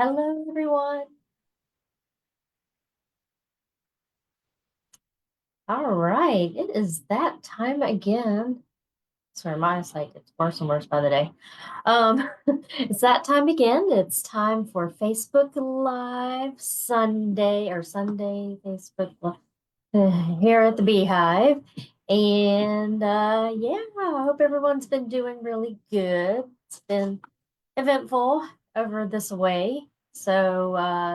Hello, everyone. All right, it is that time again. Sorry, my eyesight gets worse and worse by the day. It's that time again. It's time for Facebook Live Sunday Facebook Live here at the Beehive. And yeah, I hope everyone's been doing really good. It's been eventful over this way. So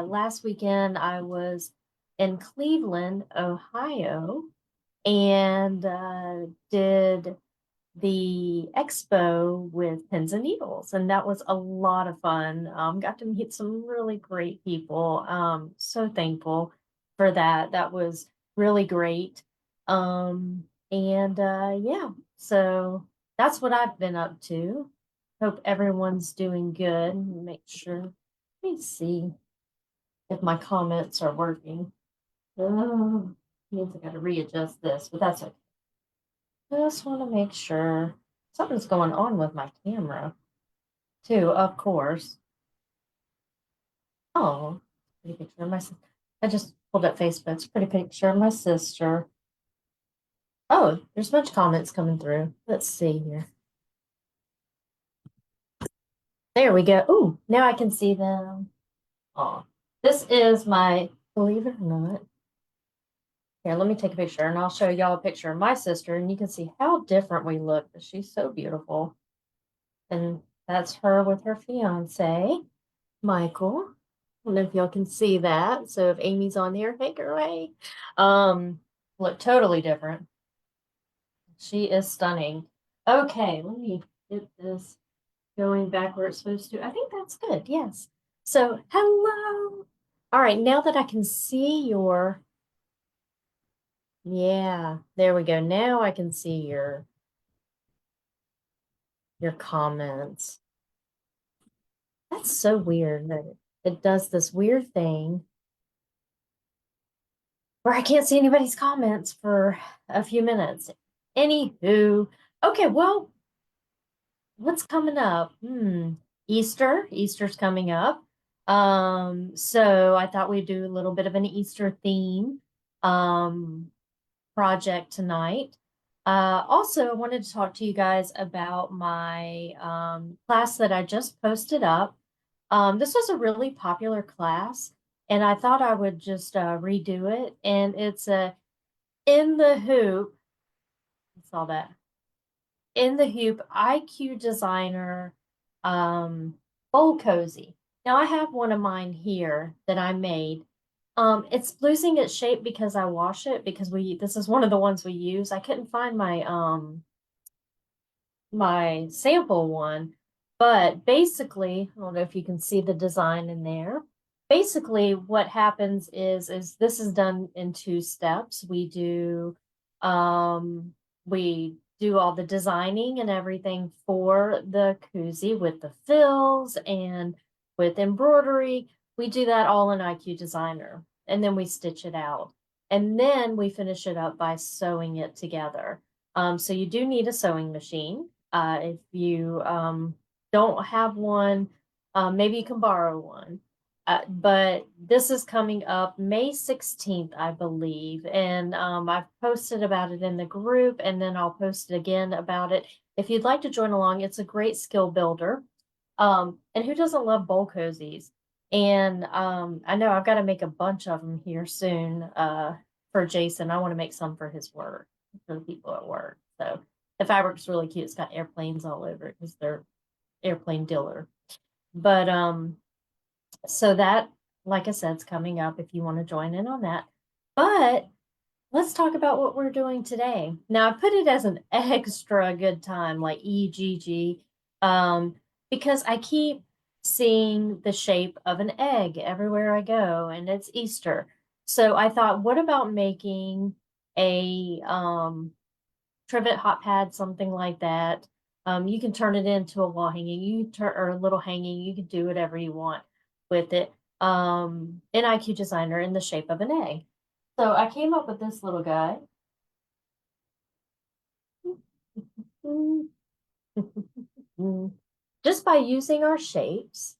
last weekend I was in Cleveland, Ohio, and did the expo with pins and needles, and that was a lot of fun. Got to meet some really great people. So thankful for that. That was really great. And yeah, so that's what I've been up to. Hope everyone's doing good. Make sure. Let me see if my comments are working. Oh, means I got to readjust this, but that's okay. I just want to make sure something's going on with my camera, too, of course. Oh, pretty picture of my sister. I just pulled up Facebook. It's a pretty picture of my sister. Oh, there's a bunch of comments coming through. Let's see here. There we go. Ooh, now I can see them. Oh, this is my, believe it or not. Here, let me take a picture and I'll show y'all a picture of my sister and you can see how different we look. She's so beautiful. And that's her with her fiance, Michael. I don't know if y'all can see that. So if Amy's on there, hey girl, look totally different. She is stunning. Okay, let me get this going back where it's supposed to. I think that's good. Yes. So hello. All right, now that I can see your, yeah, there we go. Now I can see your comments. That's so weird that it does this weird thing where I can't see anybody's comments for a few minutes. Anywho, okay, well, what's coming up? Easter. Easter's coming up. So I thought we'd do a little bit of an Easter theme project tonight. Also, I wanted to talk to you guys about my class that I just posted up. This was a really popular class, and I thought I would just redo it. And it's a in the hoop. I saw that in the hoop IQ designer bowl cozy. Now I have one of mine here that I made. It's losing its shape because I wash it because this is one of the ones we use. I couldn't find my sample one, but basically, I don't know if you can see the design in there. Basically, what happens is this is done in two steps. We do all the designing and everything for the koozie with the fills and with embroidery. We do that all in IQ Designer, and then we stitch it out. And then we finish it up by sewing it together. So you do need a sewing machine. If you don't have one, maybe you can borrow one. But this is coming up May 16th, I believe. And I've posted about it in the group, and then I'll post it again about it. If you'd like to join along, it's a great skill builder. And who doesn't love bowl cozies? And I know I've got to make a bunch of them here soon for Jason. I want to make some for his work, for the people at work. So the fabric's really cute. It's got airplanes all over it because they're airplane diller. But so that, like I said, is coming up if you want to join in on that. But let's talk about what we're doing today. Now I put it as an extra good time, like EGG, because I keep seeing the shape of an egg everywhere I go, and it's Easter. So I thought, what about making a trivet hot pad, something like that. You can turn it into a wall hanging, you turn or a little hanging, you can do whatever you want with it. In IQ Designer in the shape of an egg. So I came up with this little guy. Just by using our shapes.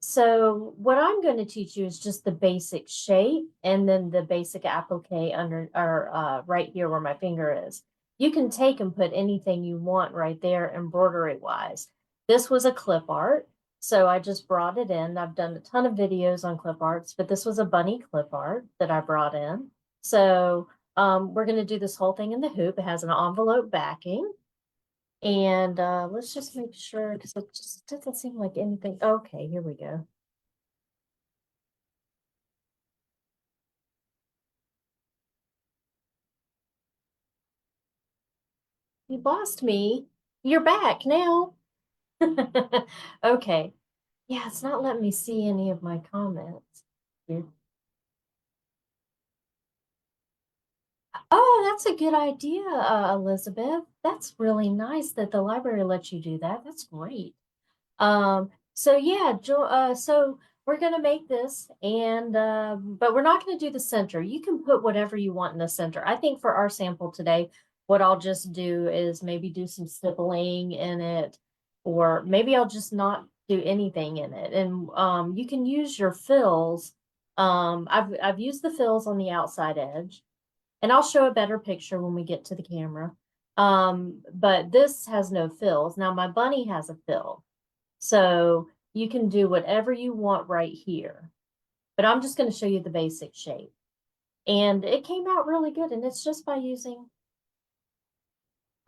So what I'm going to teach you is just the basic shape and then the basic applique under or right here where my finger is. You can take and put anything you want right there embroidery wise. This was a clip art. So I just brought it in. I've done a ton of videos on clip arts, but this was a bunny clip art that I brought in. So we're going to do this whole thing in the hoop. It has an envelope backing. And let's just make sure because it just doesn't seem like anything. Okay, here we go. You lost me. You're back now. Okay. Yeah, it's not letting me see any of my comments. Here. Oh, that's a good idea, Elizabeth. That's really nice that the library lets you do that. That's great. So yeah, so we're gonna make this and but we're not gonna do the center. You can put whatever you want in the center. I think for our sample today, what I'll just do is maybe do some stippling in it, or maybe I'll just not do anything in it. And you can use your fills. I've used the fills on the outside edge, and I'll show a better picture when we get to the camera. But this has no fills. Now my bunny has a fill. So you can do whatever you want right here. But I'm just going to show you the basic shape. And it came out really good. And it's just by using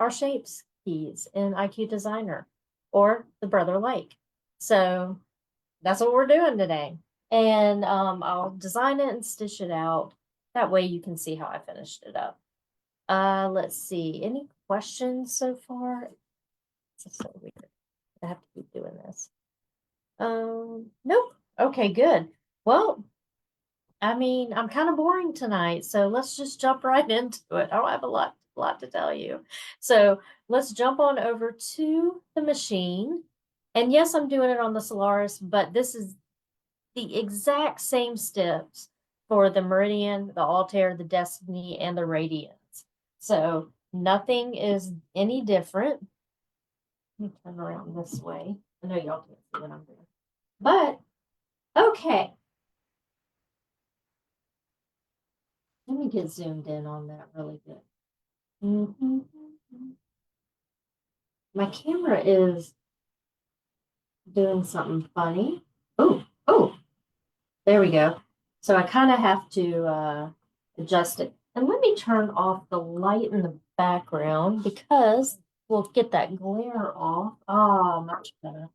our shapes keys in IQ Designer or the Brother Lake. So that's what we're doing today. And I'll design it and stitch it out. That way you can see how I finished it up. Let's see. Any questions so far? This is so weird. I have to keep doing this. Nope. Okay, good. Well, I mean, I'm kind of boring tonight, so let's just jump right into it. I don't have a lot to tell you. So let's jump on over to the machine. And yes, I'm doing it on the Solaris, but this is the exact same steps for the Meridian, the Altair, the Destiny, and the Radiance. So nothing is any different. Let me turn around this way. I know y'all can't see what I'm doing. But okay, let me get zoomed in on that really good. My camera is doing something funny. Oh, there we go. So I kind of have to adjust it. And let me turn off the light in the background because we'll get that glare off. Oh, much better.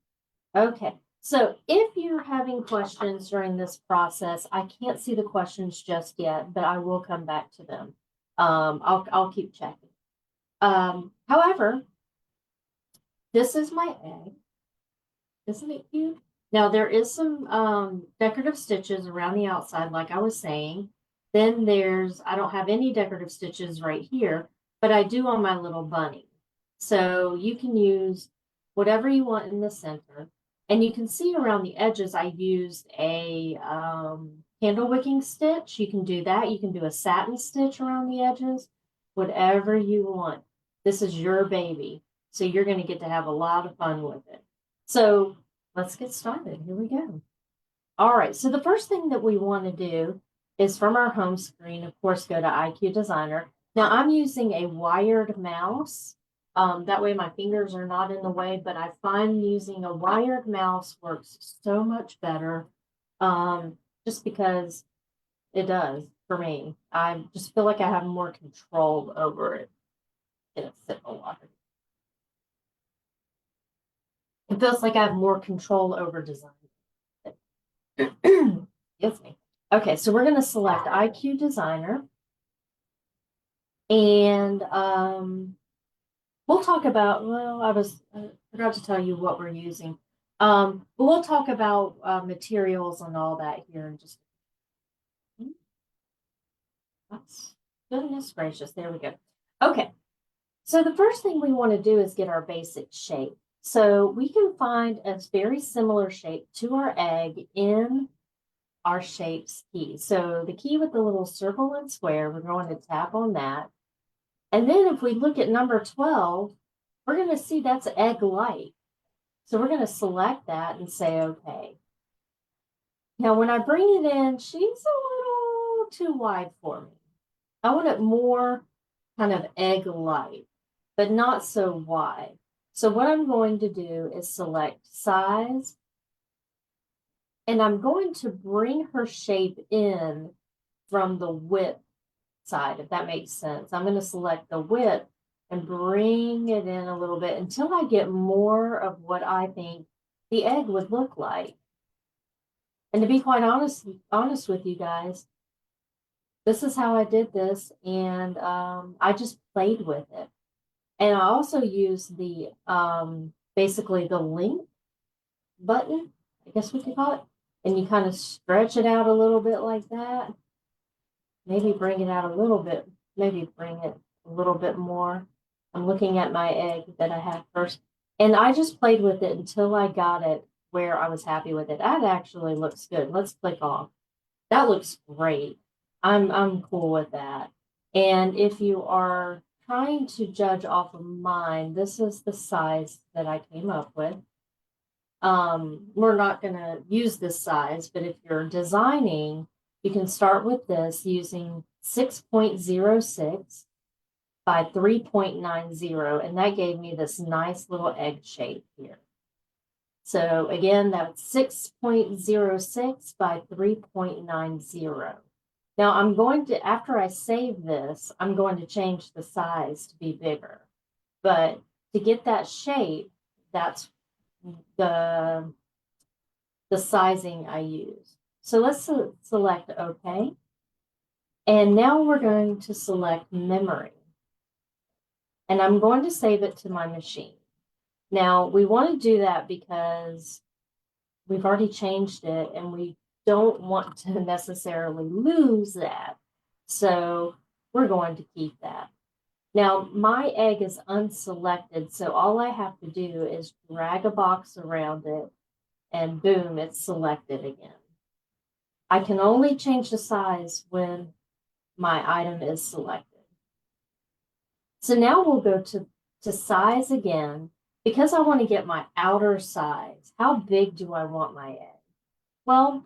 Okay. So if you're having questions during this process, I can't see the questions just yet, but I will come back to them. I'll keep checking. However, this is my egg. Isn't it cute? Now there is some decorative stitches around the outside, like I was saying. Then I don't have any decorative stitches right here, but I do on my little bunny. So you can use whatever you want in the center. And you can see around the edges, I used a candle wicking stitch. You can do that. You can do a satin stitch around the edges, whatever you want. This is your baby. So you're going to get to have a lot of fun with it. So let's get started. Here we go. All right. So the first thing that we want to do is from our home screen, of course, go to IQ Designer. Now I'm using a wired mouse. That way my fingers are not in the way, but I find using a wired mouse works so much better just because it does for me. I just feel like I have more control over it in a sip of water. It feels like I have more control over design. Excuse me. Okay, so we're going to select IQ Designer. And we'll talk about, well, I forgot to tell you what we're using. But we'll talk about materials and all that here in just that's goodness gracious. There we go. Okay. So the first thing we want to do is get our basic shape. So we can find a very similar shape to our egg in our shapes key. So the key with the little circle and square, we're going to tap on that. And then if we look at number 12, we're going to see that's egg light. So we're going to select that and say, okay. Now, when I bring it in, she's a little too wide for me. I want it more kind of egg-like, but not so wide. So what I'm going to do is select size, and I'm going to bring her shape in from the width side, if that makes sense. I'm going to select the width and bring it in a little bit until I get more of what I think the egg would look like. And to be quite honest with you guys, this is how I did this, and I just played with it. And I also used the basically the length button, I guess we could call it, and you kind of stretch it out a little bit like that. Maybe bring it out a little bit, maybe bring it a little bit more. I'm looking at my egg that I had first, and I just played with it until I got it where I was happy with it. That actually looks good. Let's click off. That looks great. I'm cool with that. And if you are trying to judge off of mine, this is the size that I came up with. We're not going to use this size, but if you're designing, you can start with this using 6.06 by 3.90, and that gave me this nice little egg shape here. So again, that's 6.06 by 3.90. Now I'm going to, after I save this, I'm going to change the size to be bigger. But to get that shape, that's the sizing I use. So let's select OK. And now we're going to select memory. And I'm going to save it to my machine. Now we want to do that because we've already changed it and we don't want to necessarily lose that. So we're going to keep that. Now my egg is unselected, so all I have to do is drag a box around it and boom, it's selected again. I can only change the size when my item is selected. So now we'll go to size again, because I want to get my outer size. How big do I want my egg? Well,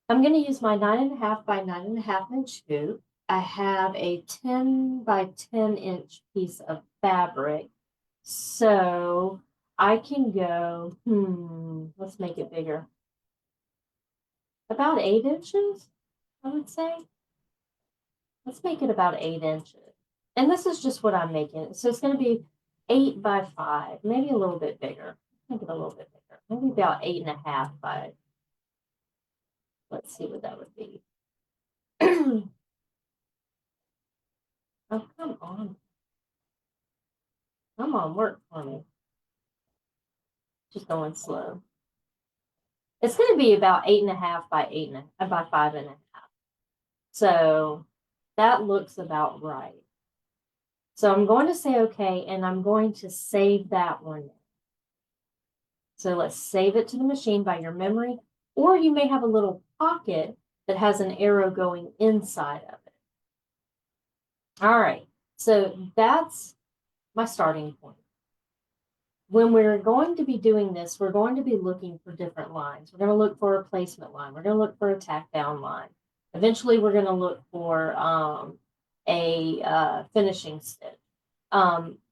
I'm going to use my 9.5 by 9.5 inch hoop. I have a 10 by 10 inch piece of fabric. So I can go, let's make it bigger. About 8 inches, I would say. Let's make it about 8 inches. And this is just what I'm making. So it's going to be 8 by 5, maybe a little bit bigger. Make it a little bit bigger. Maybe about 8.5 by, let's see what that would be. Oh, come on. Come on, work for me. Just going slow. It's going to be about 8.5 by 8.5 by 5.5. So that looks about right. So I'm going to say okay, and I'm going to save that one. So let's save it to the machine by your memory, or you may have a little pocket that has an arrow going inside of it. All right, so that's my starting point. When we're going to be doing this, we're going to be looking for different lines. We're going to look for a placement line. We're going to look for a tack down line. Eventually, we're going to look for a finishing stitch.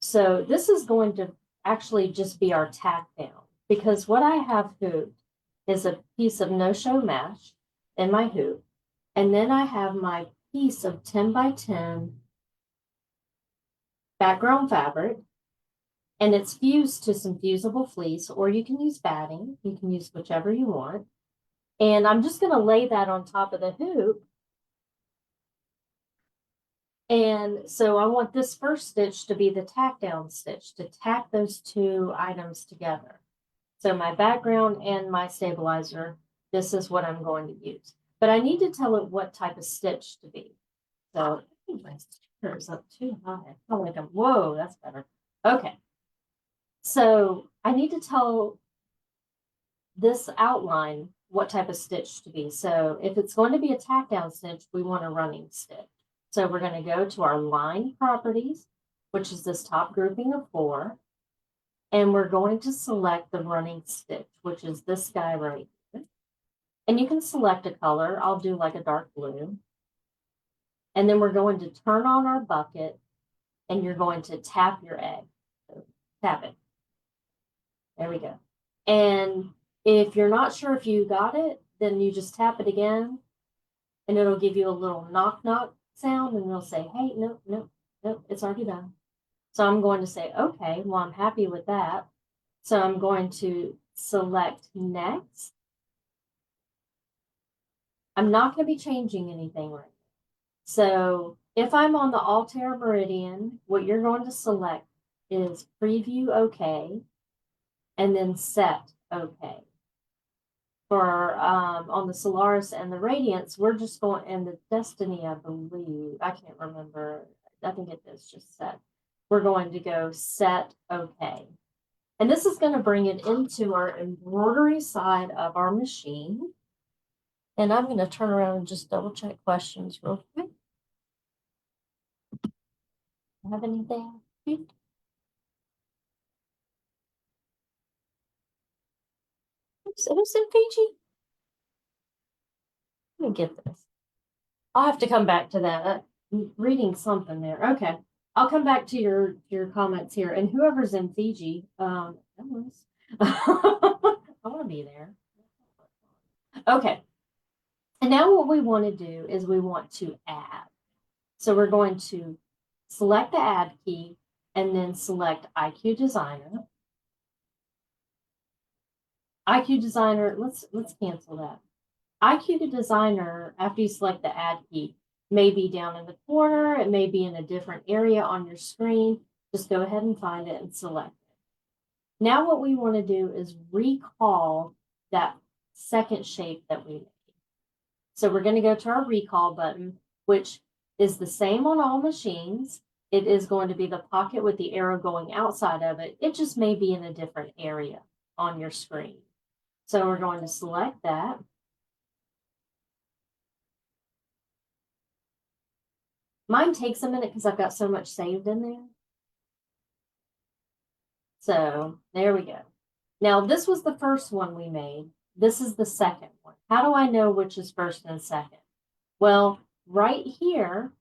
So this is going to actually just be our tack down, because what I have hooped is a piece of no-show mesh in my hoop, and then I have my piece of 10 by 10 background fabric, and it's fused to some fusible fleece, or you can use batting. You can use whichever you want. And I'm just going to lay that on top of the hoop. And so I want this first stitch to be the tack down stitch, to tack those two items together. So my background and my stabilizer, this is what I'm going to use. But I need to tell it what type of stitch to be. So I think my sticker is up too high. I feel like whoa, that's better. Okay. So I need to tell this outline what type of stitch to be. So if it's going to be a tack down stitch, we want a running stitch. So we're going to go to our line properties, which is this top grouping of 4. And we're going to select the running stitch, which is this guy right here. And you can select a color. I'll do like a dark blue. And then we're going to turn on our bucket and you're going to tap your egg. So tap it. There we go. And if you're not sure if you got it, then you just tap it again and it'll give you a little knock knock sound and it'll say, hey, nope, nope, nope, it's already done. So I'm going to say, okay, well, I'm happy with that. So I'm going to select next. I'm not going to be changing anything right now. So if I'm on the Altair Meridian, what you're going to select is preview okay, and then set okay. For on the Solaris and the Radiance, we're just going, and the Destiny, I believe, I can't remember. I think it is just set. We're going to go set okay. And this is going to bring it into our embroidery side of our machine. And I'm going to turn around and just double check questions real quick. Have anything? Who's in Fiji? Let me get this. I'll have to come back to that. I'm reading something there. Okay. I'll come back to your comments here. And whoever's in Fiji, I want to be there. Okay. And now what we want to do is we want to add. So we're going to select the add key and then select IQ Designer. IQ Designer, let's cancel that. IQ Designer, after you select the add key, may be down in the corner. It may be in a different area on your screen. Just go ahead and find it and select it. Now what we want to do is recall that second shape that we made. So we're going to go to our recall button, which is the same on all machines. It is going to be the pocket with the arrow going outside of it. It just may be in a different area on your screen. So we're going to select that. Mine takes a minute because I've got so much saved in there. So there we go. Now this was the first one we made. This is the second one. How do I know which is first and second? Well, right here,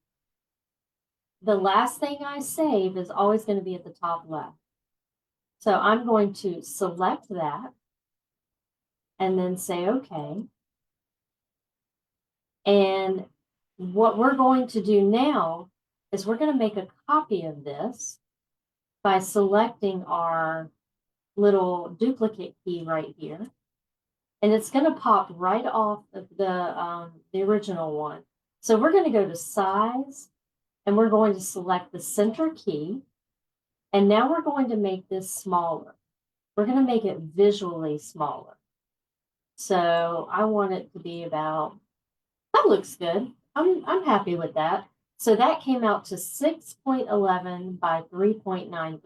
the last thing I save is always going to be at the top left. So I'm going to select that and then say okay. And what we're going to do now is we're going to make a copy of this by selecting our little duplicate key right here. And it's going to pop right off of the original one. So we're going to go to size and we're going to select the center key. And now we're going to make this smaller. We're going to make it visually smaller. So I want it to be about, that looks good. I'm happy with that. So that came out to 6.11 by 3.93.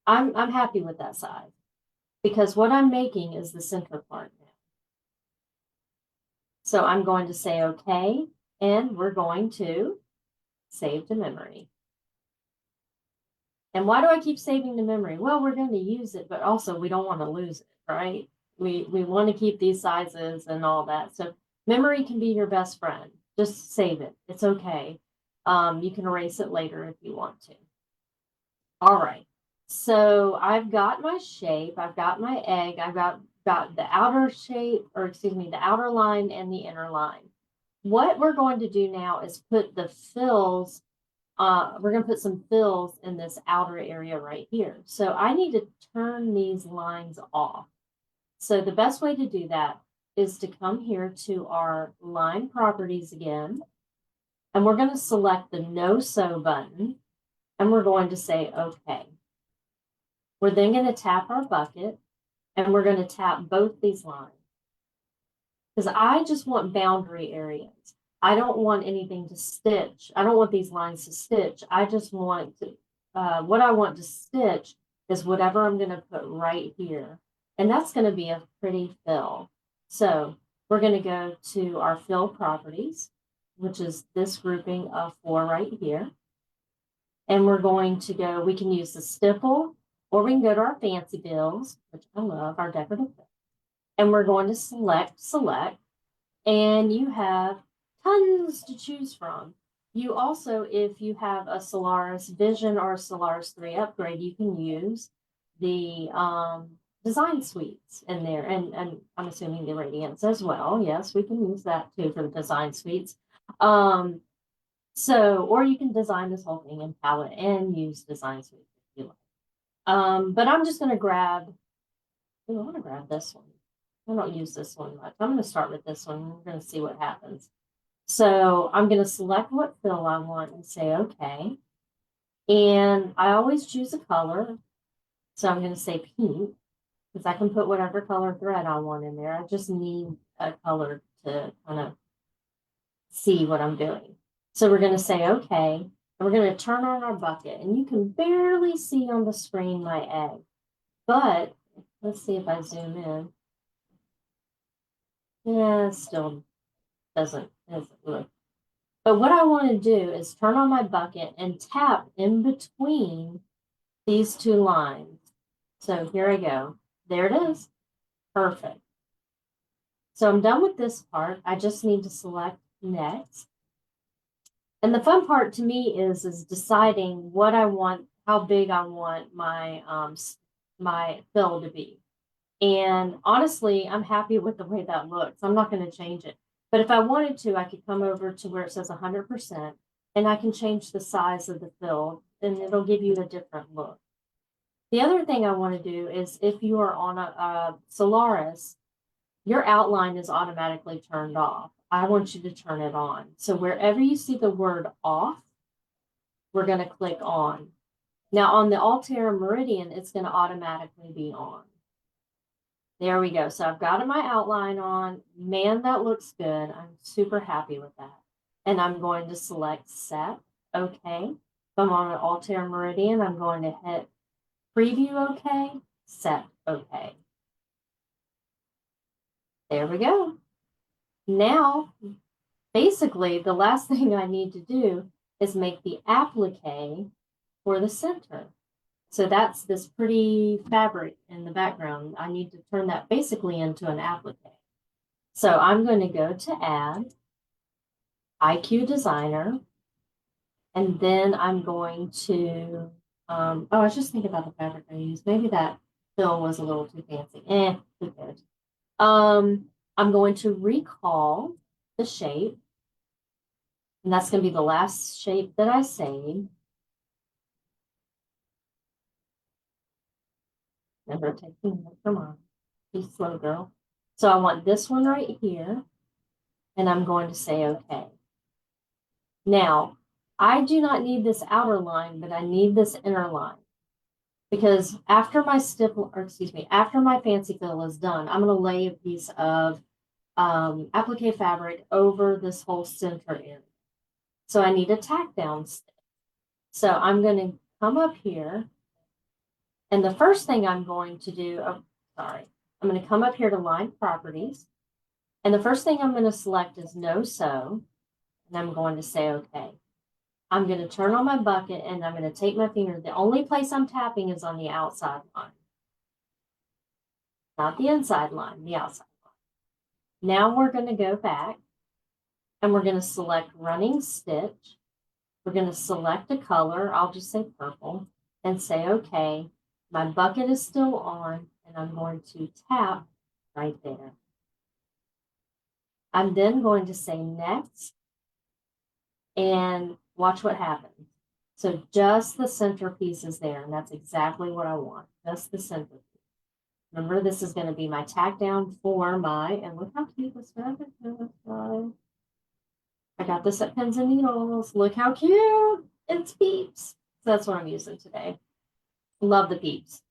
I'm happy with that size because what I'm making is the center part now. So I'm going to say okay, and we're going to save to memory. And why do I keep saving to memory? Well, we're going to use it, but also we don't want to lose it, right? We want to keep these sizes and all that. So memory can be your best friend. Just save it. It's okay. You can erase it later if you want to. All right. So I've got my shape. I've got my egg. I've got the outer shape, or excuse me, the outer line and the inner line. What we're going to do now is put the fills. We're going to put some fills in this outer area right here. So I need to turn these lines off. So the best way to do that is to come here to our line properties again, and we're going to select the no sew button, and we're going to say okay. We're then going to tap our bucket, and we're going to tap both these lines because I just want boundary areas. I don't want anything to stitch. I don't want these lines to stitch. I just want to, what I want to stitch is whatever I'm going to put right here. And that's going to be a pretty fill. So we're going to go to our fill properties, which is this grouping of 4 right here. And we're going to go, we can use the stipple, or we can go to our fancy bills, which I love, our decorative bills. and we're going to select, and you have tons to choose from. You also, if you have a Solaris Vision or a Solaris 3 upgrade, you can use the design suites in there, and I'm assuming the Radiance as well. Yes, we can use that too for the design suites. So, or you can design this whole thing in palette and use design suites if you like. But I'm just going to grab, I want to grab this one. I don't use this one much. I'm going to start with this one. We're going to see what happens. So I'm going to select what fill I want and say, okay. And I always choose a color. So I'm going to say pink because I can put whatever color thread I want in there. I just need a color to kind of see what I'm doing. So we're going to say, okay, and we're going to turn on our bucket, and you can barely see on the screen my egg, but let's see if I zoom in. Yeah, it still doesn't look. But what I want to do is turn on my bucket and tap in between these two lines. So here I go. There it is. Perfect. So I'm done with this part. I just need to select next. And the fun part to me is deciding what I want, how big I want my my fill to be. And honestly, I'm happy with the way that looks. I'm not going to change it. But if I wanted to, I could come over to where it says 100% and I can change the size of the fill and it'll give you a different look. The other thing I want to do is if you are on a Solaris, your outline is automatically turned off. I want you to turn it on. So wherever you see the word off, we're going to click on. Now on the Altair Meridian, it's going to automatically be on. There we go. So I've got my outline on. Man, that looks good. I'm super happy with that. And I'm going to select set. Okay. If I'm on an Altair Meridian, I'm going to hit preview. Okay. Set. Okay. There we go. Now, basically, the last thing I need to do is make the applique for the center. So that's this pretty fabric in the background. I need to turn that basically into an applique. So I'm going to go to add IQ Designer. And then I'm going to, oh, I was just thinking about the fabric I used. Maybe that fill was a little too fancy. Who cares? I'm going to recall the shape. And that's going to be the last shape that I saved. Never take me. Come on. Be slow, girl. So I want this one right here. And I'm going to say okay. Now, I do not need this outer line, but I need this inner line. Because after my after my fancy fill is done, I'm going to lay a piece of applique fabric over this whole center area. So I need a tack down stitch. So I'm going to come up here. And the first thing I'm going to do, I'm going to come up here to line properties. And the first thing I'm going to select is no sew. And I'm going to say, okay. I'm going to turn on my bucket and I'm going to take my finger. The only place I'm tapping is on the outside line. Not the inside line, the outside line. Now we're going to go back and we're going to select running stitch. We're going to select a color. I'll just say purple and say, okay, my bucket is still on and I'm going to tap right there. I'm then going to say next and watch what happens. So just the centerpiece is there, and that's exactly what I want, just the centerpiece. Remember, this is going to be my tack down for my, and look how cute this fabric is. I got this at Pins and Needles. Look how cute. It's Peeps. So that's what I'm using today. Love the Peeps.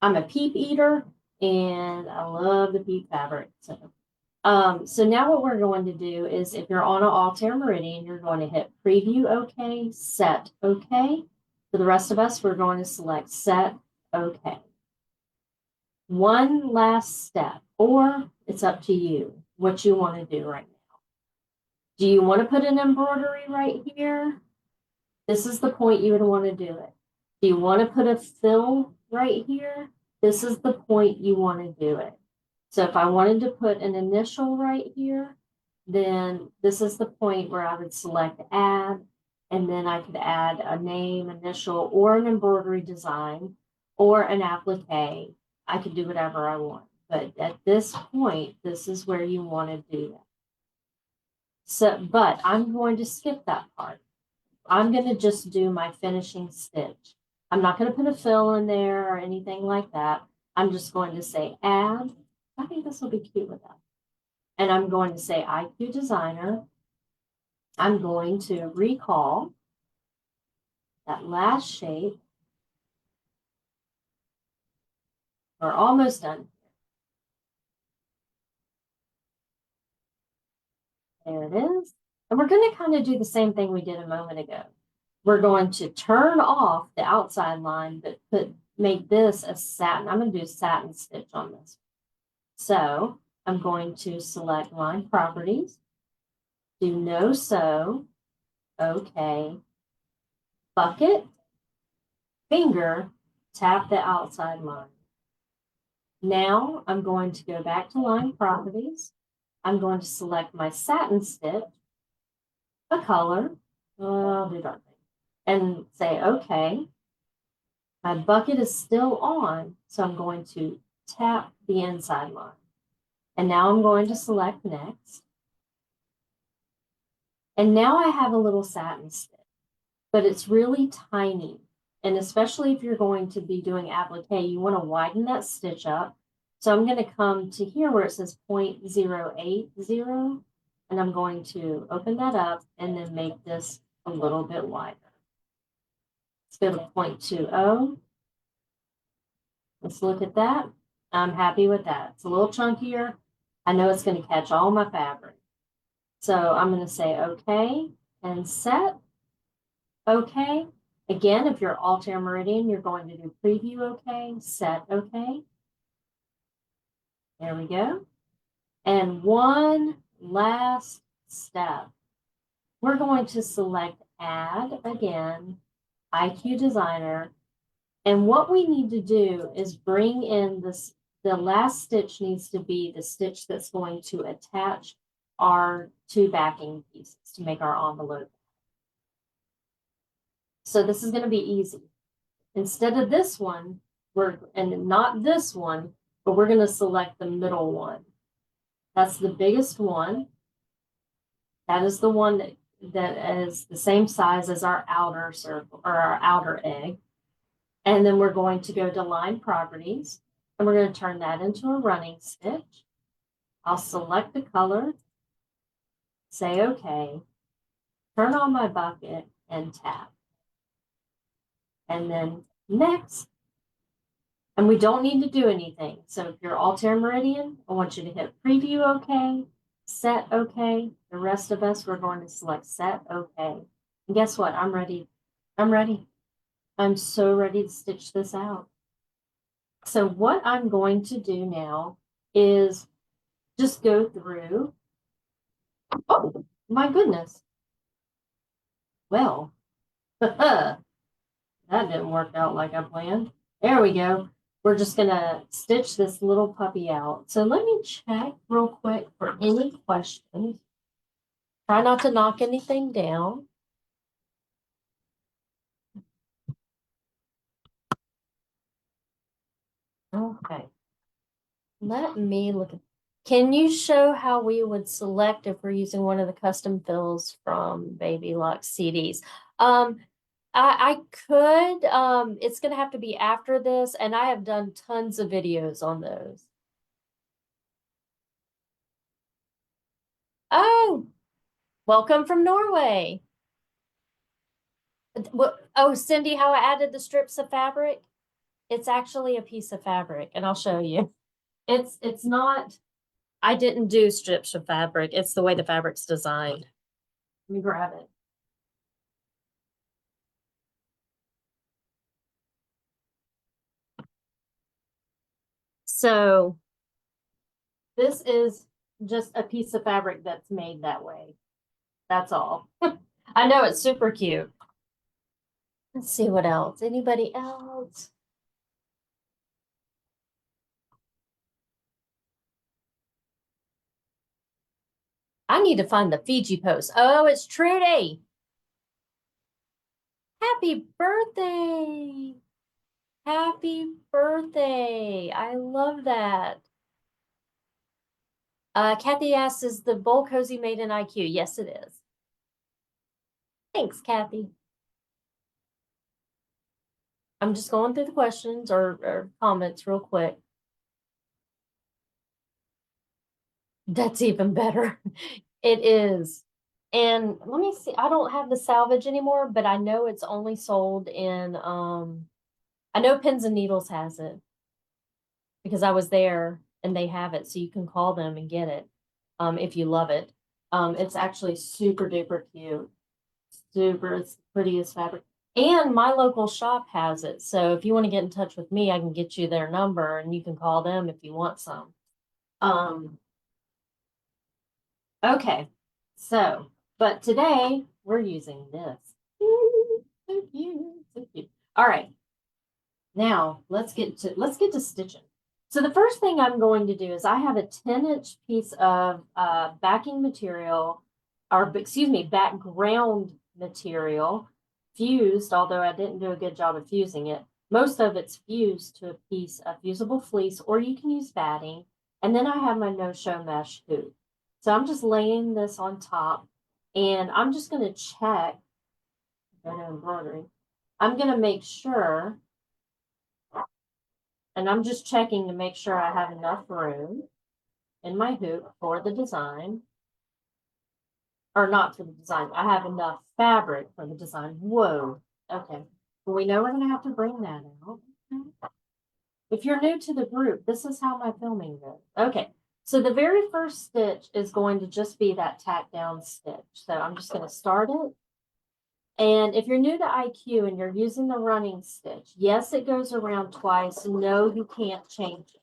I'm a Peep eater, and I love the Peep fabric. So now what we're going to do is if you're on an Altair Meridian, you're going to hit preview OK, set OK. For the rest of us, we're going to select set OK. One last step, or it's up to you what you want to do right now. Do you want to put an embroidery right here? This is the point you would want to do it. Do you want to put a fill right here? This is the point you want to do it. So if I wanted to put an initial right here, then this is the point where I would select add, and then I could add a name, initial, or an embroidery design, or an applique. I could do whatever I want. But at this point, this is where you want to do that. So, but I'm going to skip that part. I'm going to just do my finishing stitch. I'm not going to put a fill in there or anything like that. I'm just going to say add. I think this will be cute with that. And I'm going to say IQ Designer. I'm going to recall that last shape. We're almost done. There it is. And we're going to kind of do the same thing we did a moment ago. We're going to turn off the outside line, but make this a satin. I'm going to do a satin stitch on this. So I'm going to select line properties, do no sew, okay, bucket, finger, tap the outside line. Now I'm going to go back to line properties. I'm going to select my satin stitch, a color, I'll do dark, and say okay. My bucket is still on, so I'm going to tap the inside line. And now I'm going to select next. And now I have a little satin stitch, but it's really tiny. And especially if you're going to be doing applique, you want to widen that stitch up. So I'm going to come to here where it says 0.080, and I'm going to open that up and then make this a little bit wider. Let's go to 0.20. Let's look at that. I'm happy with that. It's a little chunkier. I know it's going to catch all my fabric. So I'm going to say okay and set. Okay. Again, if you're Altair Meridian, you're going to do preview okay, set okay. There we go. And one last step. We're going to select add again, IQ Designer. And what we need to do is bring in this, the last stitch needs to be the stitch that's going to attach our two backing pieces to make our envelope. So this is going to be easy. Instead of this one, and not this one, but we're going to select the middle one. That's the biggest one. That is the one that is the same size as our outer circle or our outer egg. And then we're going to go to line properties, and we're going to turn that into a running stitch. I'll select the color, say okay, turn on my bucket and tap. And then next, and we don't need to do anything. So if you're Altair Meridian, I want you to hit preview okay, set okay. The rest of us, we're going to select set okay. And guess what? I'm ready. I'm ready. I'm so ready to stitch this out. So what I'm going to do now is just go through. Oh, my goodness. Well, that didn't work out like I planned. There we go. We're just going to stitch this little puppy out. So let me check real quick for any questions. Try not to knock anything down. Okay. Let me look at. Can you show how we would select if we're using one of the custom fills from Baby Lock CDs? I could, it's gonna have to be after this, and I have done tons of videos on those. Oh, welcome from Norway. Oh, Cindy, how I added the strips of fabric? It's actually a piece of fabric, and I'll show you. It's not, I didn't do strips of fabric. It's the way the fabric's designed. Let me grab it. So this is just a piece of fabric that's made that way. That's all. I know it's super cute. Let's see what else. Anybody else? I need to find the Fiji post. Oh, it's Trudy. Happy birthday. Happy birthday. I love that. Kathy asks, is the bowl cozy made in IQ? Yes, it is. Thanks, Kathy. I'm just going through the questions or comments real quick. That's even better. It is. And let me see. I don't have the salvage anymore, but I know it's only sold in I know Pins and Needles has it because I was there and they have it, so you can call them and get it if you love it. It's actually super duper cute. Super, it's the prettiest fabric. And my local shop has it. So if you want to get in touch with me, I can get you their number and you can call them if you want some. Um, okay. So, but today we're using this. So cute, so cute. All right. Now let's get to stitching. So the first thing I'm going to do is I have a 10-inch piece of backing material, or excuse me, background material fused, although I didn't do a good job of fusing it. Most of it's fused to a piece of fusible fleece, or you can use batting. And then I have my no-show mesh hoop. So I'm just laying this on top, and I'm just going to check embroidery. I'm going to make sure, and I'm just checking to make sure I have enough room in my hoop for the design, or not for the design. I have enough fabric for the design. Whoa. Okay. Well, we know we're going to have to bring that out. If you're new to the group, this is how my filming goes. Okay. So the very first stitch is going to just be that tack down stitch. So I'm just going to start it. And if you're new to IQ and you're using the running stitch, yes, it goes around twice. No, you can't change it.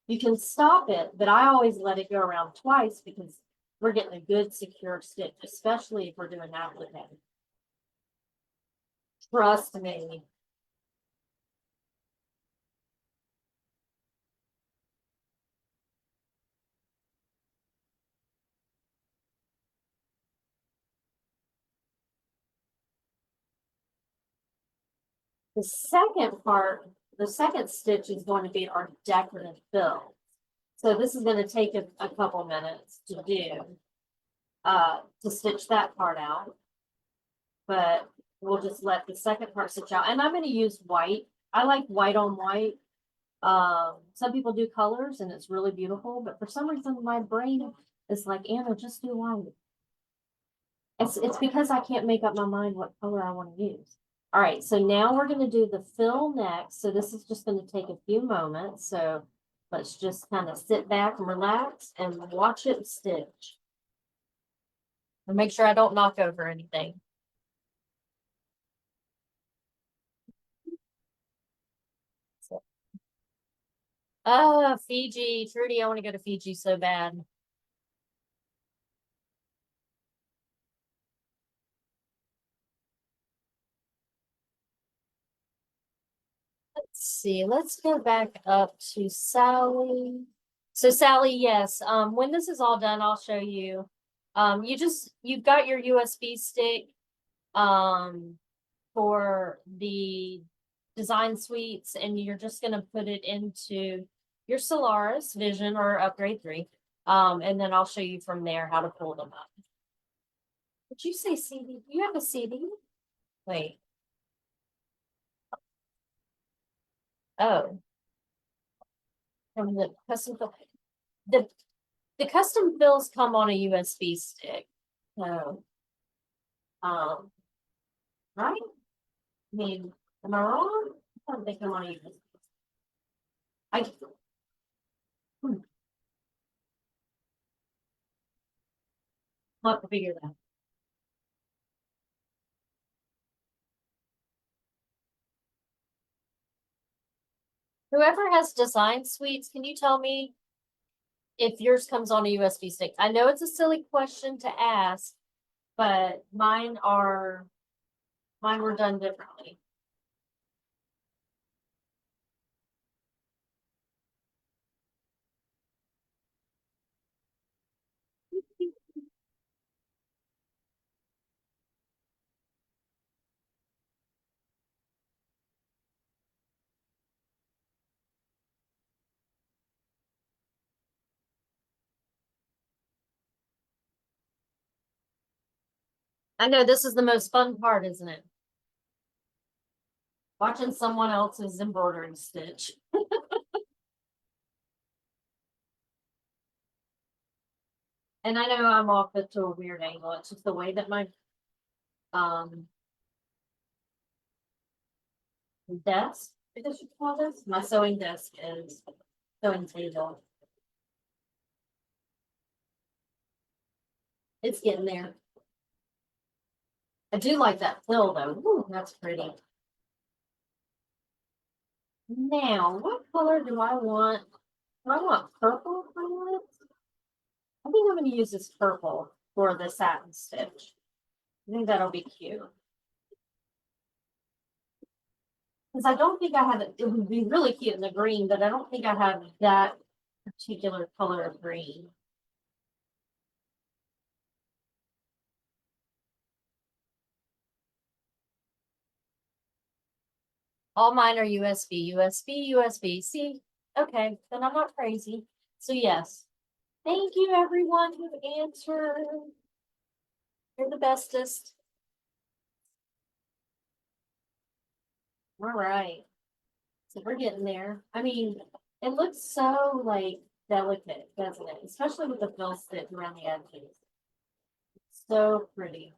You can stop it, but I always let it go around twice because we're getting a good secure stitch, especially if we're doing applique. Trust me. The second part, the second stitch is going to be our decorative fill. So this is going to take a couple minutes to do, to stitch that part out. But we'll just let the second part stitch out. And I'm going to use white. I like white on white. Some people do colors and it's really beautiful, but for some reason my brain is like, Anna, just do white. It's because I can't make up my mind what color I want to use. All right, so now we're going to do the fill next. So this is just going to take a few moments. So let's just kind of sit back and relax and watch it stitch. And make sure I don't knock over anything. Oh, Fiji, Trudy, I want to go to Fiji so bad. Let's see, let's go back up to Sally. So Sally, yes, when this is all done, I'll show you. You've got your USB stick for the design suites, and you're just gonna put it into your Solaris Vision or Upgrade 3. And then I'll show you from there how to pull them up. Did you say CD? You have a CD? Wait. Oh, from the custom fill. The custom fills come on a USB stick. So, right? I mean, am I wrong? I don't think I'm on a USB. I hmm, I'll have to figure that out. Whoever has design suites, can you tell me if yours comes on a USB stick? I know it's a silly question to ask, but mine were done differently. I know this is the most fun part, isn't it? Watching someone else's embroidery stitch. And I know I'm off it to a weird angle. It's just the way that my um desk, I guess you call this, my sewing desk is sewing table. It's getting there. I do like that fill though. Ooh, that's pretty. Now, what color do I want? Do I want purple for it? I think I'm going to use this purple for the satin stitch. I think that'll be cute. Because I don't think I have it. It would be really cute in the green, but I don't think I have that particular color of green. All mine are USB, USB, USB. See, okay, then I'm not crazy. So yes, thank you everyone who answered. You're the bestest. All right, so we're getting there. I mean, it looks so like delicate, doesn't it? Especially with the fill stitch around the edges. So pretty.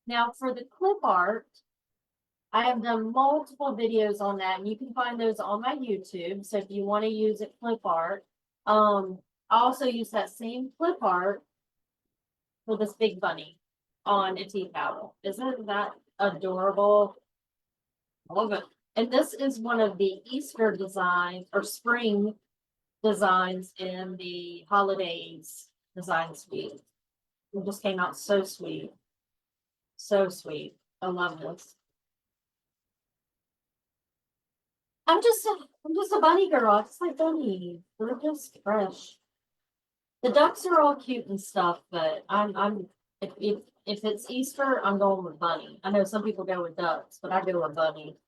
Now for the clip art, I have done multiple videos on that, and you can find those on my YouTube. So if you want to use it clip art, I also use that same clip art for this big bunny on a tea towel. Isn't that adorable? I love it. And this is one of the Easter designs or spring designs in the holidays design suite. It just came out so sweet. So sweet. I love this. I'm just a bunny girl. I just like bunnies. They're just fresh. The ducks are all cute and stuff, but I'm if it's Easter, I'm going with bunny. I know some people go with ducks, but I go with bunny.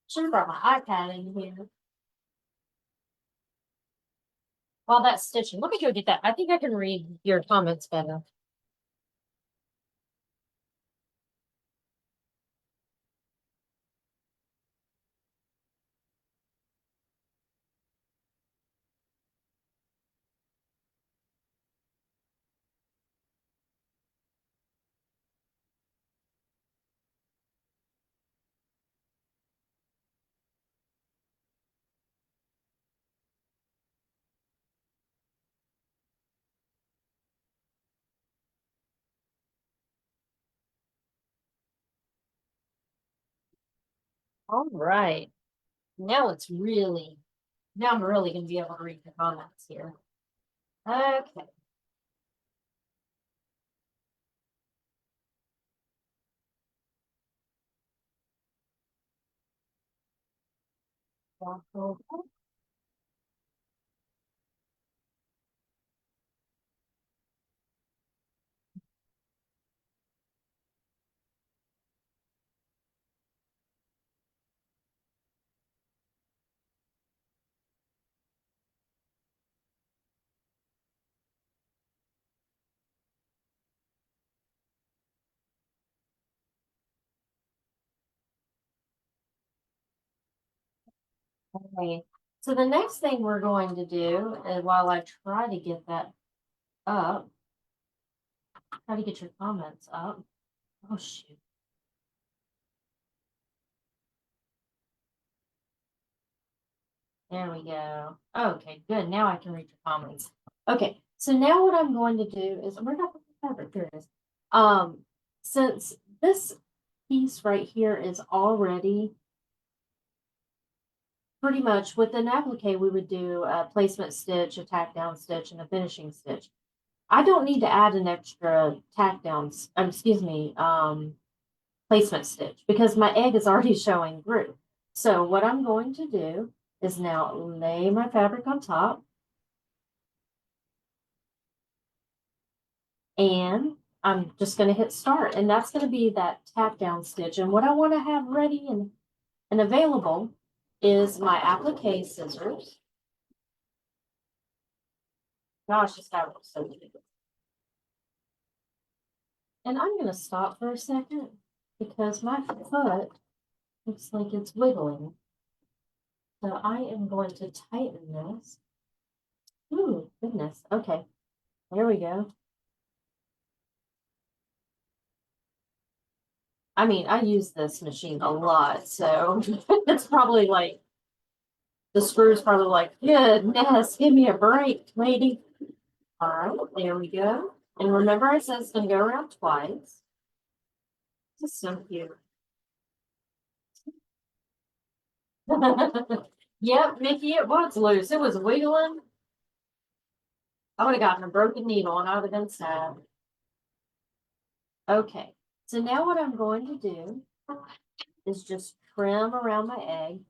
Should have brought my iPad in here. While that's stitching, let me go get that. I think I can read your comments better. All right. Now now I'm really gonna be able to read the comments here. Okay. Okay. So the next thing we're going to do, while I try to get that up, try to get your comments up. Oh shoot. There we go. Okay, good. Now I can read your comments. Okay, so now what I'm going to do is we're not fabric. There it is. Since this piece right here is already pretty much with an applique, we would do a placement stitch, a tack down stitch, and a finishing stitch. I don't need to add an extra tack down, excuse me, placement stitch because my egg is already showing through. So what I'm going to do is now lay my fabric on top. And I'm just going to hit start, and that's going to be that tap down stitch. And what I want to have ready and available is my applique scissors. Gosh, this fabric is so big. And I'm going to stop for a second because my foot looks like it's wiggling. So I am going to tighten this. Ooh, goodness. Okay, there we go. I mean, I use this machine a lot, so it's probably like, the screw's probably like, goodness, give me a break, lady. All right, there we go. And remember I said it's going to go around twice. This is so cute. Yep, Mickey, it was loose. It was wiggling. I would have gotten a broken needle and I would have been sad. Okay, so now what I'm going to do is just trim around my egg.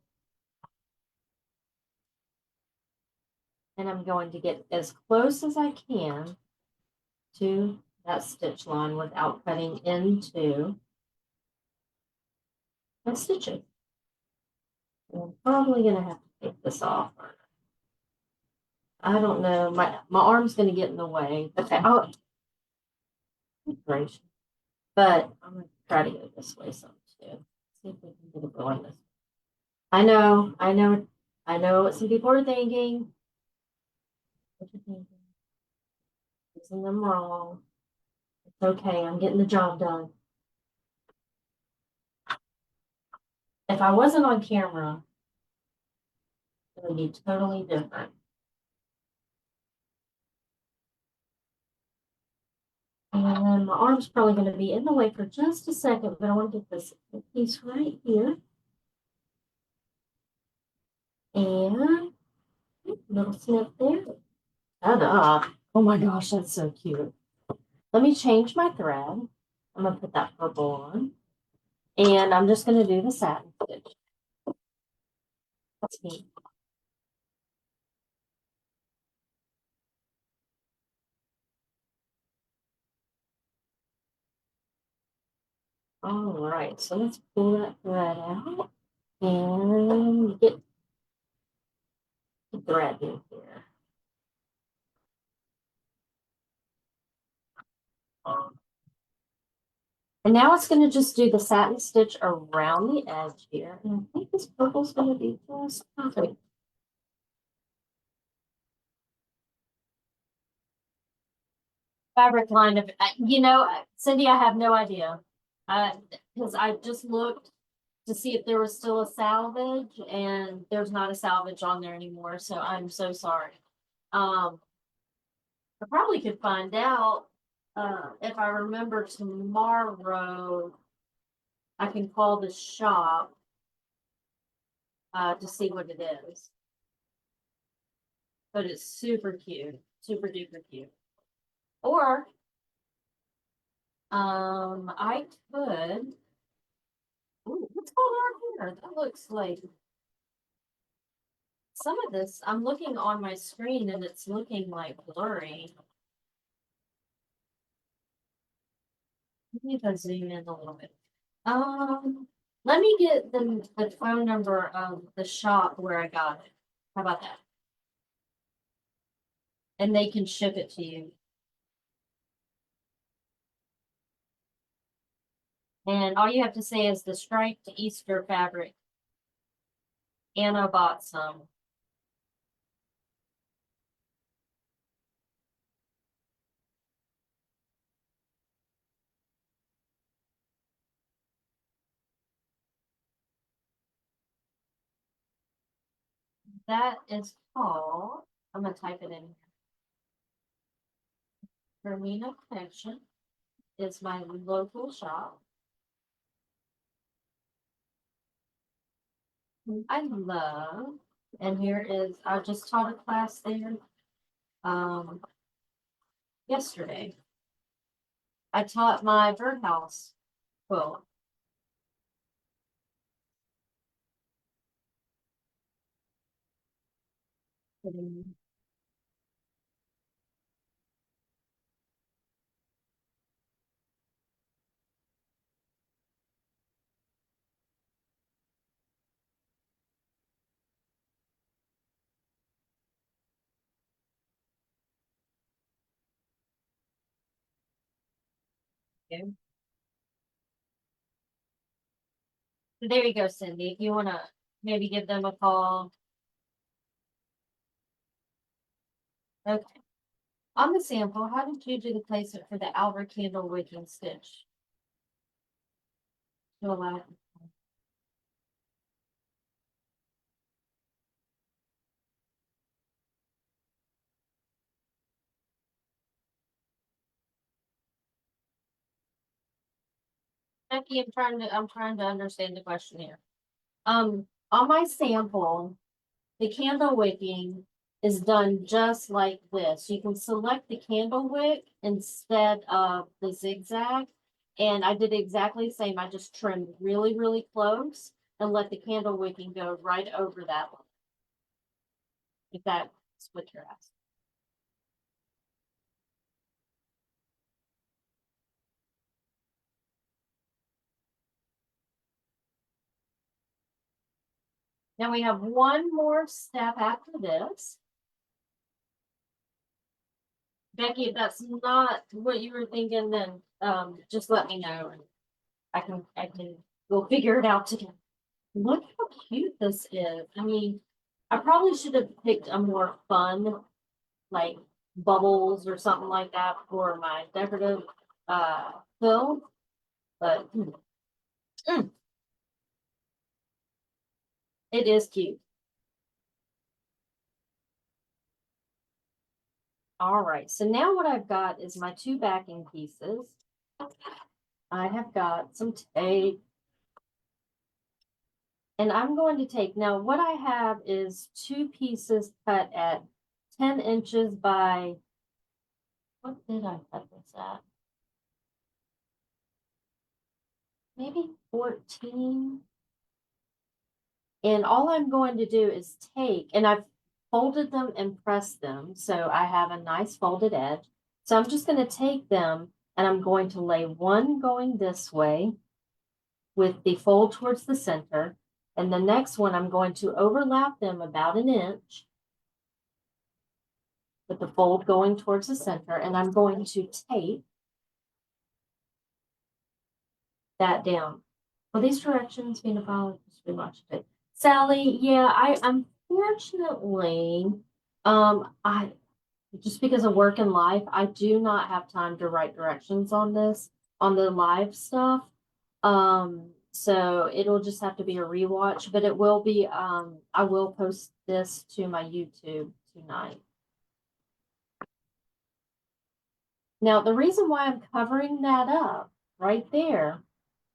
And I'm going to get as close as I can to that stitch line without cutting into my stitches. I'm probably going to have to take this off. I don't know. My arm's going to get in the way. Okay. Oh, gracious. But I'm going to try to go this way some too. See if we can get it going this way. I know what some people are thinking. What you thinking? Using them wrong. It's okay. I'm getting the job done. If I wasn't on camera, it would be totally different. And my arm's probably going to be in the way for just a second, but I want to get this piece right here. And little snip there. Ta-da. Oh my gosh, that's so cute. Let me change my thread. I'm going to put that purple on. And I'm just going to do the satin stitch. That's neat. All right, so let's pull that thread out and get the thread in here. And now it's going to just do the satin stitch around the edge here. And I think this purple is going to be just perfect. Fabric line of, Cindy, I have no idea. Because I just looked to see if there was still a salvage, and there's not a salvage on there anymore. So I'm so sorry. I probably could find out if I remember tomorrow. I can call the shop to see what it is. But it's super cute, super duper cute. Or I could. Ooh, what's going on here? That looks like some of this. I'm looking on my screen and it's looking like blurry. Maybe if I zoom in a little bit. Let me get the phone number of the shop where I got it. How about that? And they can ship it to you. And all you have to say is the striped Easter fabric. Anna bought some. That is called, I'm gonna type it in. Hermina Connection is my local shop. I love, and here is, I just taught a class there yesterday. I taught my birdhouse quilt. Mhm. Okay. There you go, Cindy. If you want to maybe give them a call. Okay. On the sample, how did you do the placement for the Albert candle wicking stitch? To allow. Becky, I'm trying to understand the question here. On my sample, the candle wicking is done just like this. You can select the candle wick instead of the zigzag. And I did exactly the same. I just trimmed really, really close and let the candle wicking go right over that one. If that's what you're asking. Now we have one more step after this. Becky, if that's not what you were thinking, then just let me know and I can we'll figure it out together. Look how cute this is. I mean, I probably should have picked a more fun, like bubbles or something like that for my decorative fill, but mm, it is cute. All right, so now what I've got is my two backing pieces. I have got some tape. And I'm going to take, now what I have is two pieces cut at 10 inches by, what did I cut this at? Maybe 14. And all I'm going to do is take, and I've folded them and pressed them. So I have a nice folded edge. So I'm just going to take them and I'm going to lay one going this way with the fold towards the center. And the next one, I'm going to overlap them about an inch with the fold going towards the center, and I'm going to tape that down. Will these directions being followed? Just watch it. Sally, yeah, I unfortunately, I just because of work and life, I do not have time to write directions on this on the live stuff. So it'll just have to be a rewatch, but it will be I will post this to my YouTube tonight. Now, the reason why I'm covering that up right there,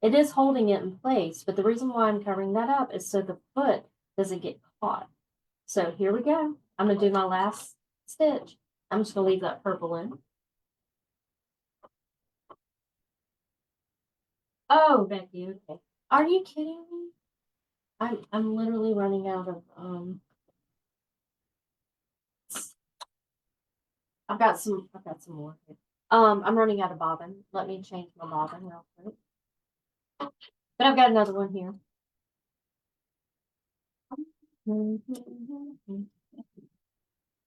it is holding it in place, but the reason why I'm covering that up is so the foot doesn't get caught. So here we go. I'm going to do my last stitch. I'm just going to leave that purple in. Oh, Becky, okay. Are you kidding me? I'm literally running out of I've got some more here. I'm running out of bobbin. Let me change my bobbin real quick. But I've got another one here.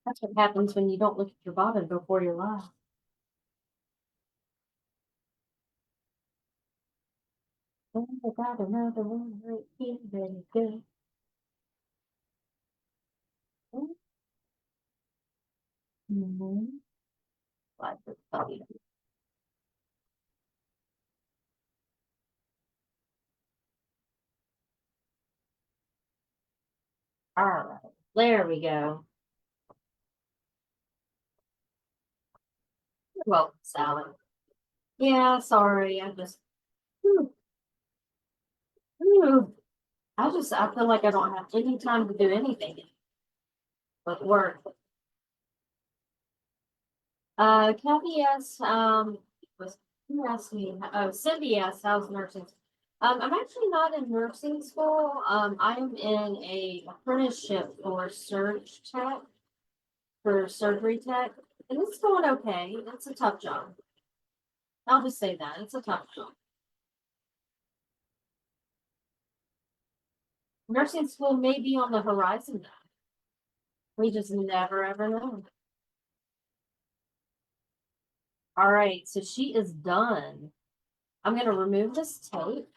That's what happens when you don't look at your bobbin before you're live. Oh, I got another one right here. There you go. Mhm. Like this puppy. All right, there we go. Well, Sally. Yeah, sorry. Whew, whew. I feel like I don't have any time to do anything but work. Kathy asked, was who asked me? Oh, Cindy asked, how's nursing? I'm actually not in nursing school. I'm in a apprenticeship for surge tech. for surgery tech, and it's going okay. It's a tough job. I'll just say that it's a tough job. Nursing school may be on the horizon now. We just never ever know. All right, so she is done. I'm gonna remove this tape.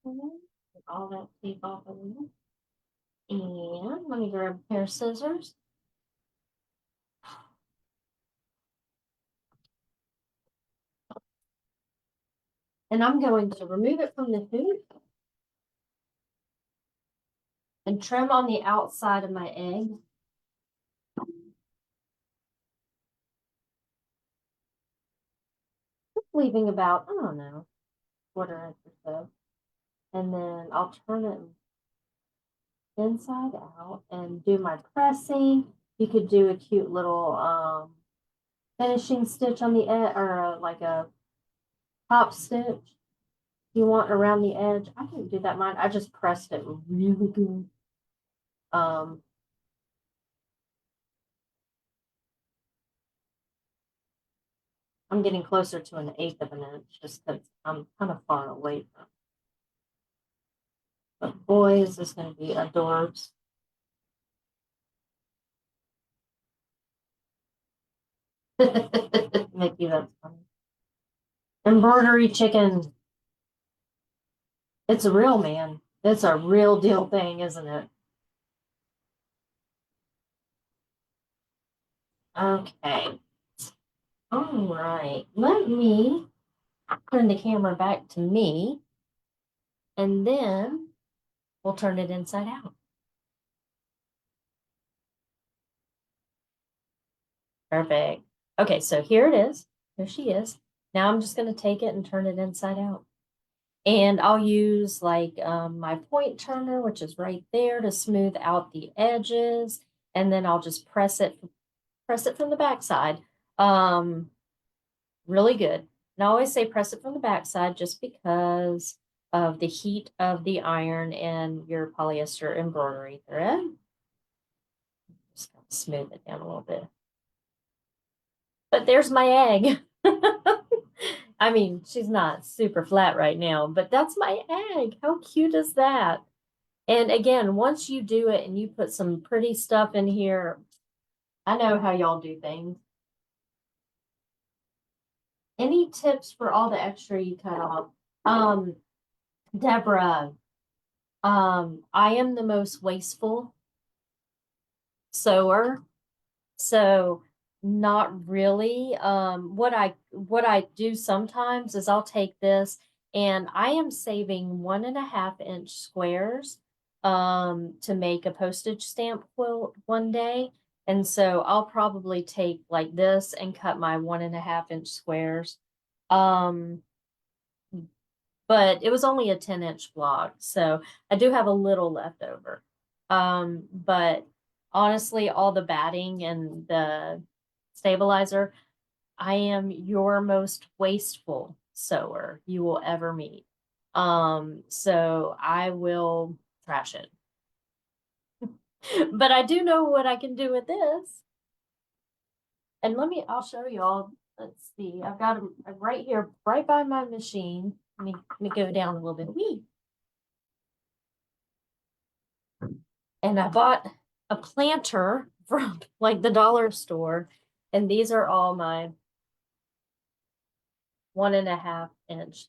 Get all that tape off of there. And let me grab a pair of scissors. And I'm going to remove it from the hoop and trim on the outside of my egg. Leaving about, I don't know, quarter inch or so. And then I'll turn it inside out and do my pressing. You could do a cute little finishing stitch on the edge, or like a top stitch you want around the edge. I didn't do that mine. I just pressed it really good. I'm getting closer to 1/8 of an inch just because I'm kind of far away from. But boy, is this going to be adorbs. Mickey, that's funny. Embroidery chicken. It's a real man. It's a real deal thing, isn't it? Okay. All right. Let me turn the camera back to me, and then we'll turn it inside out. Perfect. Okay, so here it is. Here she is. Now I'm just going to take it and turn it inside out. And I'll use like my point turner, which is right there, to smooth out the edges. And then I'll just press it from the backside. Really good. And I always say press it from the backside just because of the heat of the iron and your polyester embroidery thread. Just gotta smooth it down a little bit. But there's my egg. I mean, she's not super flat right now, but that's my egg. How cute is that? And again, once you do it and you put some pretty stuff in here, I know how y'all do things. Any tips for all the extra you cut off? Deborah, I am the most wasteful sewer. So not really. What I do sometimes is I'll take this and I am saving 1.5 inch squares to make a postage stamp quilt one day. And so I'll probably take like this and cut my 1.5 inch squares. But it was only a 10-inch block, so I do have a little left over. But honestly, all the batting and the stabilizer, I am your most wasteful sewer you will ever meet. So I will trash it. But I do know what I can do with this. And I'll show y'all. Let's see. I've got them right here, right by my machine. Let me go down a little bit. Wee. And I bought a planter from like the dollar store. And these are all my 1.5 inch.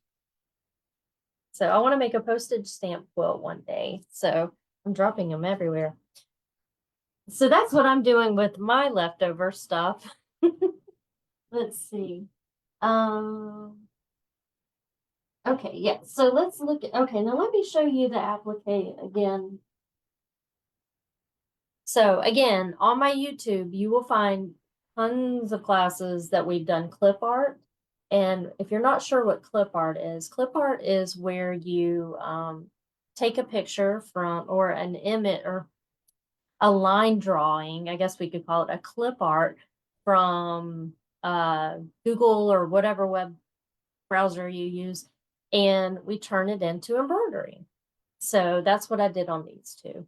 So I want to make a postage stamp quilt one day. So I'm dropping them everywhere. So that's what I'm doing with my leftover stuff. Let's see. Okay, yeah. So let's look at, okay, now let me show you the applique again. So again, on my YouTube, you will find tons of classes that we've done clip art. And if you're not sure what clip art is where you take a picture from, or an image, or a line drawing, I guess we could call it a clip art, from Google or whatever web browser you use, and we turn it into embroidery. So that's what I did on these two.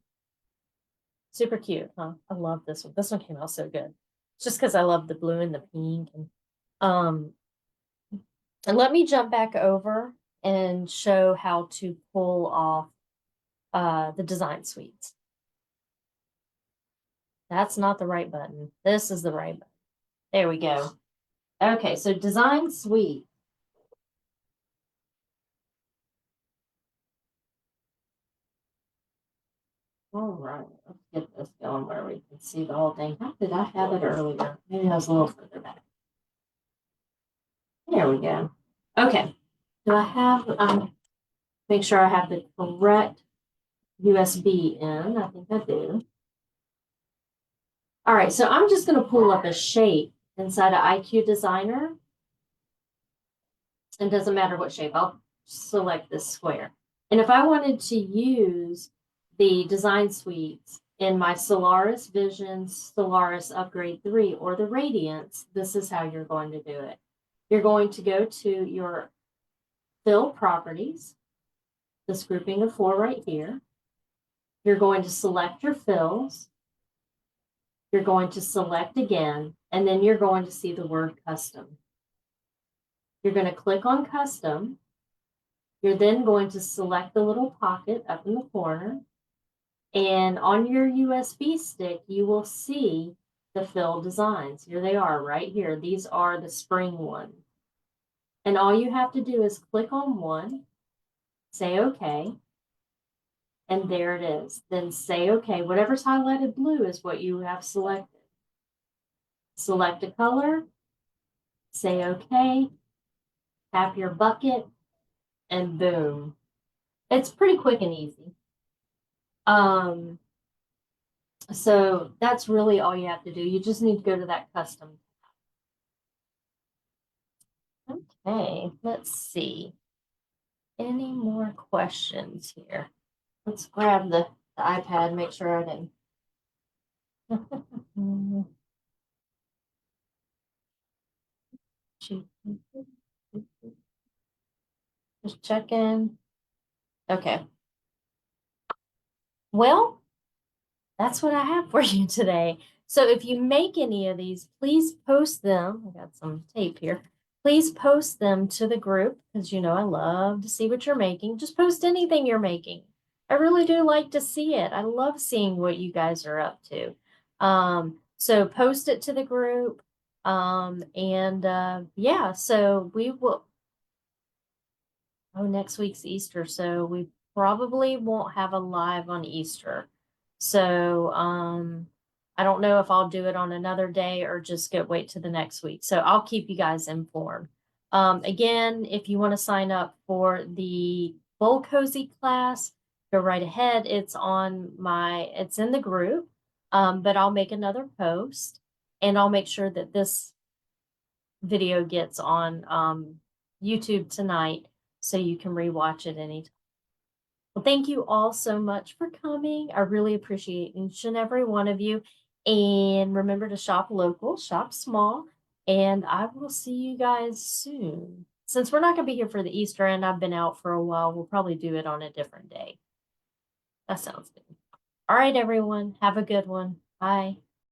Super cute, huh? I love this one. This one came out so good. It's just because I love the blue and the pink. Um, and let me jump back over and show how to pull off the design suites. That's not the right button. This is the right button. There we go. Okay, so design suite. All right, let's get this going where we can see the whole thing. How did I have it earlier? Maybe I was a little further back. There we go. Okay. Do I have, make sure I have the correct USB in? I think I do. All right, so I'm just going to pull up a shape inside of IQ Designer. It doesn't matter what shape. I'll select this square. And if I wanted to use the design suites in my Solaris Vision, Solaris Upgrade 3, or the Radiance, this is how you're going to do it. You're going to go to your fill properties, this grouping of 4 right here. You're going to select your fills. You're going to select again, and then you're going to see the word custom. You're going to click on custom. You're then going to select the little pocket up in the corner. And on your USB stick, you will see the fill designs. Here they are right here. These are the spring ones. And all you have to do is click on one, say OK, and there it is. Then say OK. Whatever's highlighted blue is what you have selected. Select a color, say OK, tap your bucket, and boom. It's pretty quick and easy. So that's really all you have to do. You just need to go to that custom. Okay, let's see. Any more questions here? Let's grab the iPad, make sure I didn't. Just checking. Okay. Well, that's what I have for you today. So if you make any of these, please post them. I got some tape here. Please post them to the group because you know I love to see what you're making. Just post anything you're making. I really do like to see it. I love seeing what you guys are up to. So post it to the group. Yeah, so we will. Oh, next week's Easter, so we probably won't have a live on Easter. So I don't know if I'll do it on another day or just wait to the next week. So I'll keep you guys informed. Again, if you want to sign up for the Bowl Cozy class, go right ahead. It's in the group, but I'll make another post and I'll make sure that this video gets on YouTube tonight so you can rewatch it anytime. Well, thank you all so much for coming. I really appreciate each and every one of you. And remember to shop local, shop small, and I will see you guys soon. Since we're not going to be here for the Easter and I've been out for a while, we'll probably do it on a different day. That sounds good. All right, everyone. Have a good one. Bye.